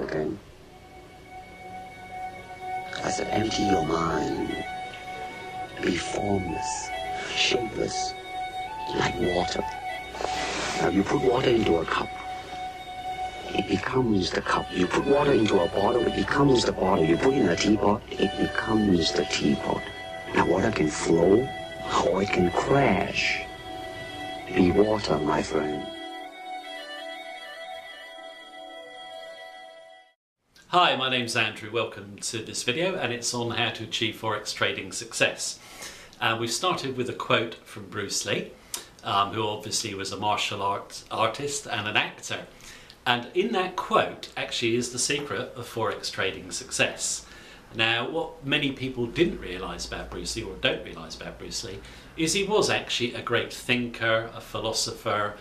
again. I said, empty your mind. Be formless, shapeless, like water. Now you put water into a cup, it becomes the cup. You put water into a bottle, it becomes the bottle. You put in a teapot, it becomes the teapot. Now water can flow, or it can crash. Be water, my friend. Hi, my name's Andrew. Welcome to this video, and it's on how to achieve Forex trading success. We've started with a quote from Bruce Lee, who obviously was a martial arts artist and an actor. And in that quote actually is the secret of Forex trading success. Now, what many people didn't realise about Bruce Lee, or don't realise about Bruce Lee, is he was actually a great thinker, a philosopher,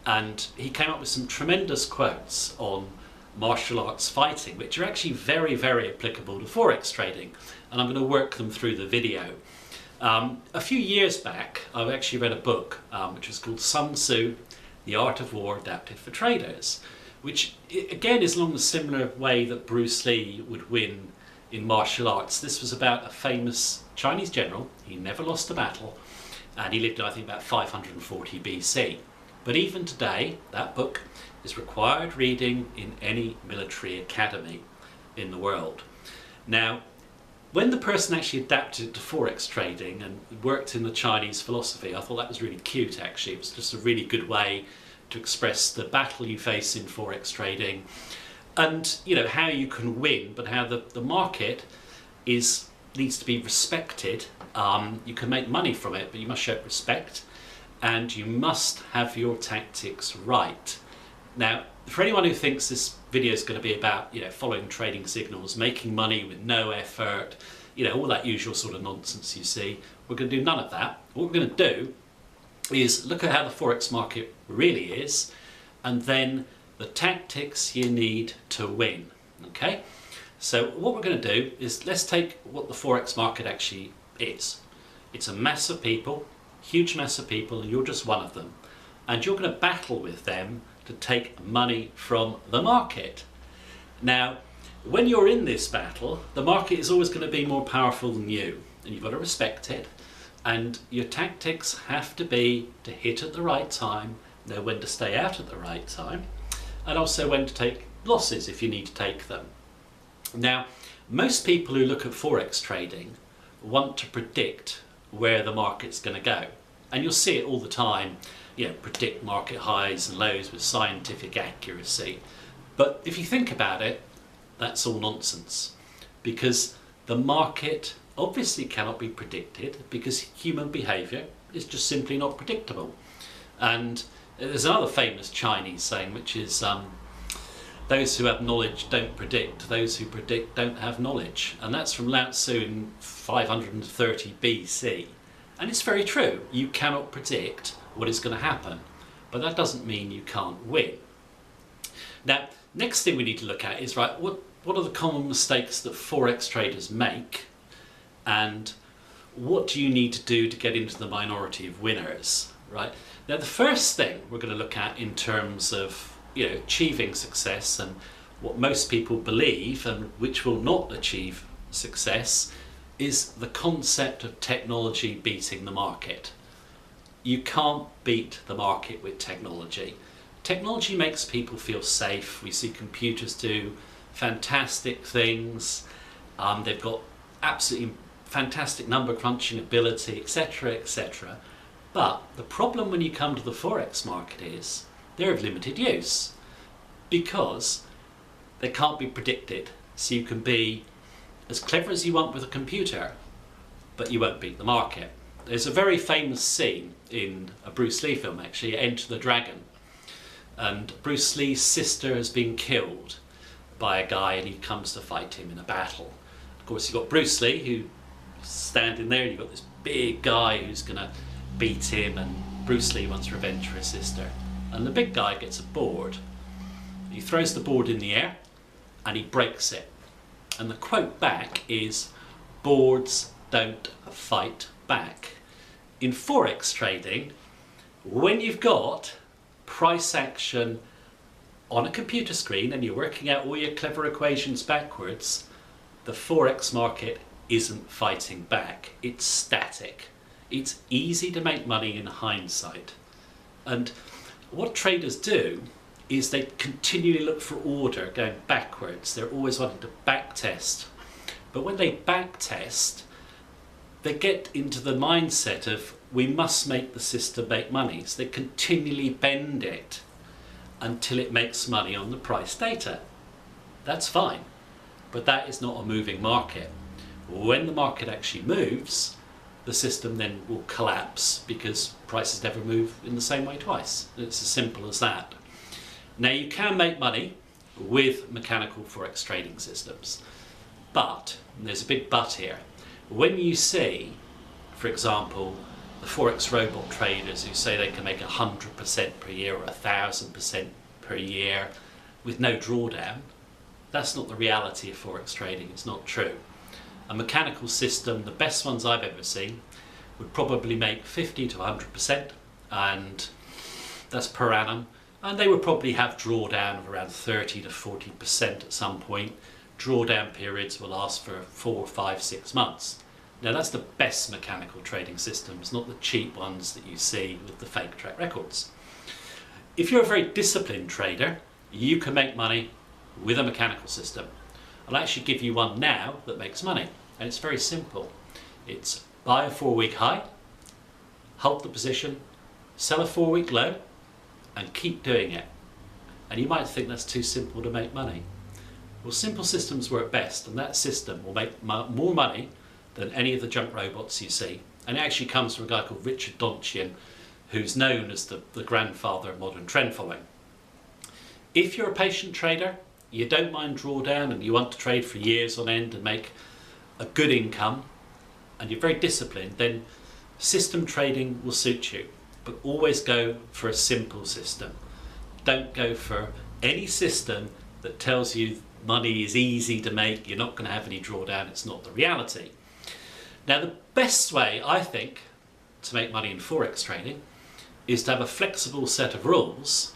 and he came up with some tremendous quotes on martial arts fighting, which are actually very, very applicable to Forex trading, and I'm going to work them through the video. A few years back, I've actually read a book which was called Sun Tzu, The Art of War Adapted for Traders, which again is along the similar way that Bruce Lee would win in martial arts. This was about a famous Chinese general. He never lost a battle, and he lived, I think, about 540 BC. But even today, that book is required reading in any military academy in the world. Now, when the person actually adapted to Forex trading and worked in the Chinese philosophy, I thought that was really cute actually. It was just a really good way to express the battle you face in Forex trading, and how you can win, but how the market needs to be respected. You can make money from it, but you must show respect, and you must have your tactics right. Now, for anyone who thinks this video is going to be about following trading signals, making money with no effort, all that usual sort of nonsense you see, we're going to do none of that. What we're going to do is look at how the Forex market really is, and then the tactics you need to win. Okay, so what we're going to do is let's take what the Forex market actually is. It's a mass of people, huge mass of people, and you're just one of them, and you're going to battle with them to take money from the market. Now, when you're in this battle, the market is always going to be more powerful than you, and you've got to respect it, and your tactics have to be to hit at the right time, know when to stay out at the right time, and also when to take losses if you need to take them. Now, most people who look at Forex trading want to predict where the market's going to go, and you'll see it all the time. Predict market highs and lows with scientific accuracy. But if you think about it, that's all nonsense, because the market obviously cannot be predicted, because human behaviour is just simply not predictable. And there's another famous Chinese saying, which is those who have knowledge don't predict, those who predict don't have knowledge. And that's from Lao Tzu in 530 BC. And it's very true. You cannot predict what is going to happen, but that doesn't mean you can't win. Now, next thing we need to look at is, right, what are the common mistakes that Forex traders make, and what do you need to do to get into the minority of winners, right? Now, the first thing we're going to look at in terms of achieving success, and what most people believe and which will not achieve success, is the concept of technology beating the market. You can't beat the market with technology. Technology makes people feel safe. We see computers do fantastic things. They've got absolutely fantastic number crunching ability, etc., etc. But the problem when you come to the Forex market is they're of limited use, because they can't be predicted. So you can be as clever as you want with a computer, but you won't beat the market. There's a very famous scene in a Bruce Lee film, actually, Enter the Dragon, and Bruce Lee's sister has been killed by a guy, and he comes to fight him in a battle. Of course, you've got Bruce Lee who's standing there, and you've got this big guy who's going to beat him, and Bruce Lee wants revenge for his sister. And the big guy gets a board. He throws the board in the air and he breaks it. And the quote back is, "Boards don't fight back." In Forex trading, when you've got price action on a computer screen and you're working out all your clever equations backwards, the Forex market isn't fighting back. It's static. It's easy to make money in hindsight. And what traders do is they continually look for order going backwards. They're always wanting to back test. But when they back test, they get into the mindset of, we must make the system make money. So they continually bend it until it makes money on the price data. That's fine, but that is not a moving market. When the market actually moves, the system then will collapse because prices never move in the same way twice. It's as simple as that. Now, you can make money with mechanical Forex trading systems, but, and there's a big but here, when you see, for example, the Forex robot traders who say they can make 100% per year or 1,000% per year with no drawdown, that's not the reality of Forex trading. It's not true. A mechanical system, the best ones I've ever seen, would probably make 50 to 100%, and that's per annum, and they would probably have drawdown of around 30 to 40% at some point. Drawdown periods will last for 4, 5, 6 months. Now, that's the best mechanical trading systems, not the cheap ones that you see with the fake track records. If you're a very disciplined trader, you can make money with a mechanical system. I'll actually give you one now that makes money, and it's very simple. It's buy a 4-week high, hold the position, sell a 4-week low, and keep doing it. And you might think that's too simple to make money. Well, simple systems work best, and that system will make more money than any of the junk robots you see. And it actually comes from a guy called Richard Donchian, who's known as the grandfather of modern trend following. If you're a patient trader, you don't mind drawdown and you want to trade for years on end and make a good income, and you're very disciplined, then system trading will suit you. But always go for a simple system. Don't go for any system that tells you money is easy to make, you're not going to have any drawdown. It's not the reality. Now, the best way, I think, to make money in Forex trading is to have a flexible set of rules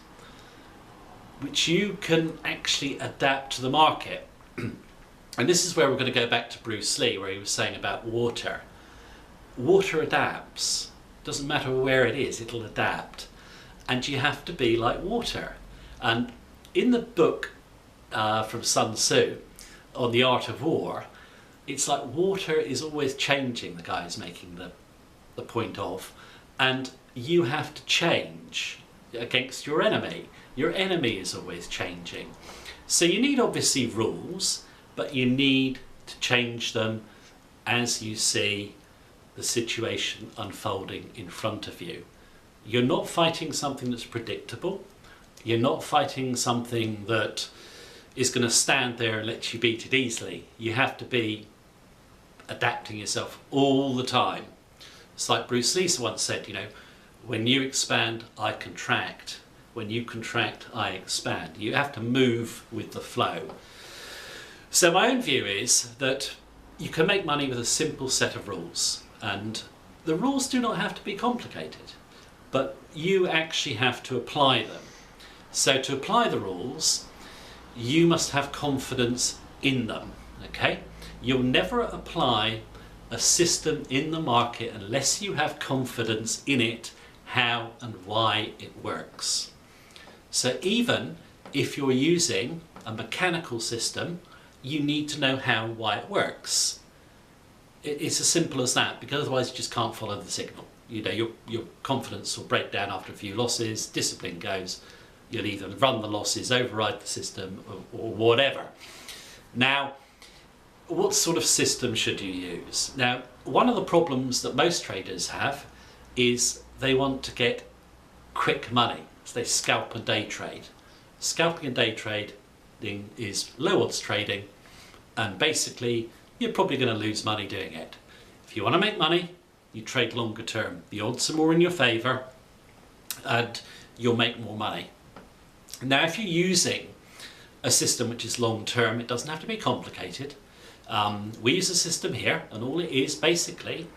which you can actually adapt to the market. And this is where we're going to go back to Bruce Lee, where he was saying about water. Water adapts. Doesn't matter where it is, it'll adapt. And you have to be like water. And in the book from Sun Tzu on the art of war, it's like water is always changing, the guy is making the point of, and you have to change against your enemy. Your enemy is always changing. So you need obviously rules, but you need to change them as you see the situation unfolding in front of you. You're not fighting something that's predictable. You're not fighting something that is going to stand there and let you beat it easily. You have to be adapting yourself all the time. It's like Bruce Lee once said, you know, when you expand, I contract. When you contract, I expand. You have to move with the flow. So my own view is that you can make money with a simple set of rules, and the rules do not have to be complicated, but you actually have to apply them. So to apply the rules, you must have confidence in them, okay? You'll never apply a system in the market unless you have confidence in it, how and why it works. So even if you're using a mechanical system, you need to know how and why it works. It's as simple as that, because otherwise you just can't follow the signal. You know, your confidence will break down after a few losses, discipline goes, you'll either run the losses, override the system, or whatever. Now, what sort of system should you use? Now, one of the problems that most traders have is they want to get quick money. So they scalp and day trade. Scalping and day trading is low odds trading, and basically you're probably going to lose money doing it. If you want to make money, you trade longer term. The odds are more in your favour and you'll make more money. Now, if you're using a system which is long term, it doesn't have to be complicated. We use a system here, and all it is basically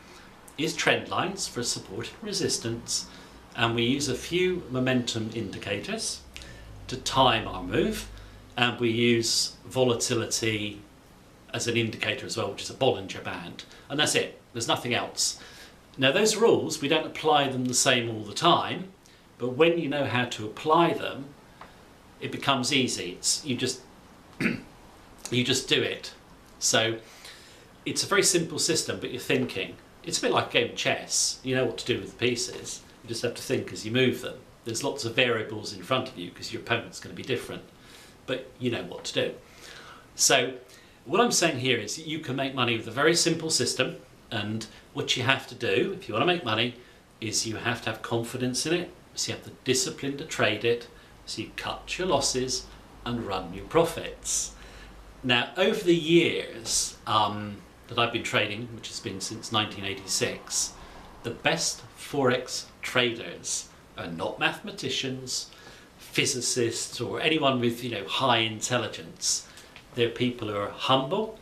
is trend lines for support and resistance, and we use a few momentum indicators, to time our move, and we use volatility as an indicator as well, which is a Bollinger Band, and that's it. There's nothing else. Now those rules, we don't apply them the same all the time, but when you know how to apply them, it becomes easy. You just you just do it. So it's a very simple system, but you're thinking. It's a bit like a game of chess. You know what to do with the pieces. You just have to think as you move them. There's lots of variables in front of you because your opponent's going to be different, but you know what to do. So what I'm saying here is that you can make money with a very simple system, and what you have to do if you want to make money is you have to have confidence in it, so you have the discipline to trade it, so you cut your losses and run your profits. Now over the years that I've been trading, which has been since 1986, the best Forex traders are not mathematicians, physicists, or anyone with high intelligence. They're people who are humble,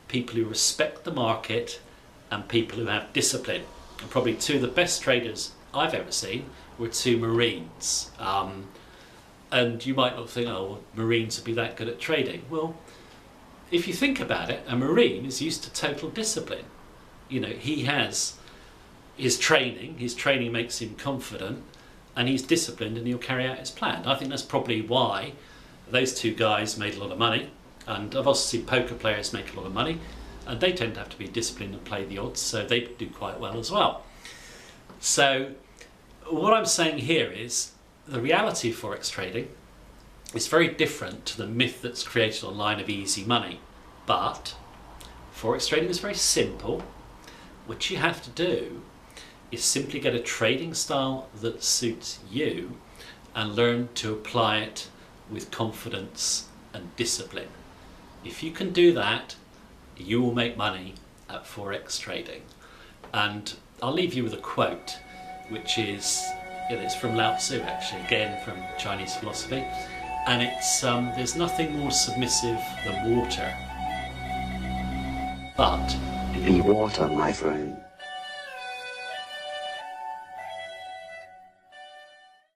people who respect the market, and people who have discipline. And probably two of the best traders I've ever seen were two Marines. And you might not think, oh, well, Marines would be that good at trading. Well, if you think about it, a Marine is used to total discipline. He has his training makes him confident, and he's disciplined, and he'll carry out his plan. I think that's probably why those two guys made a lot of money, and I've also seen poker players make a lot of money, and they tend to have to be disciplined and play the odds, so they do quite well as well. So what I'm saying here is the reality of Forex trading is very different to the myth that's created online of easy money. But Forex trading is very simple. What you have to do is simply get a trading style that suits you and learn to apply it with confidence and discipline. If you can do that, you will make money at Forex trading. And I'll leave you with a quote, which is, it's from Lao Tzu actually, again from Chinese philosophy, and it's there's nothing more submissive than water, but Be water, my friend.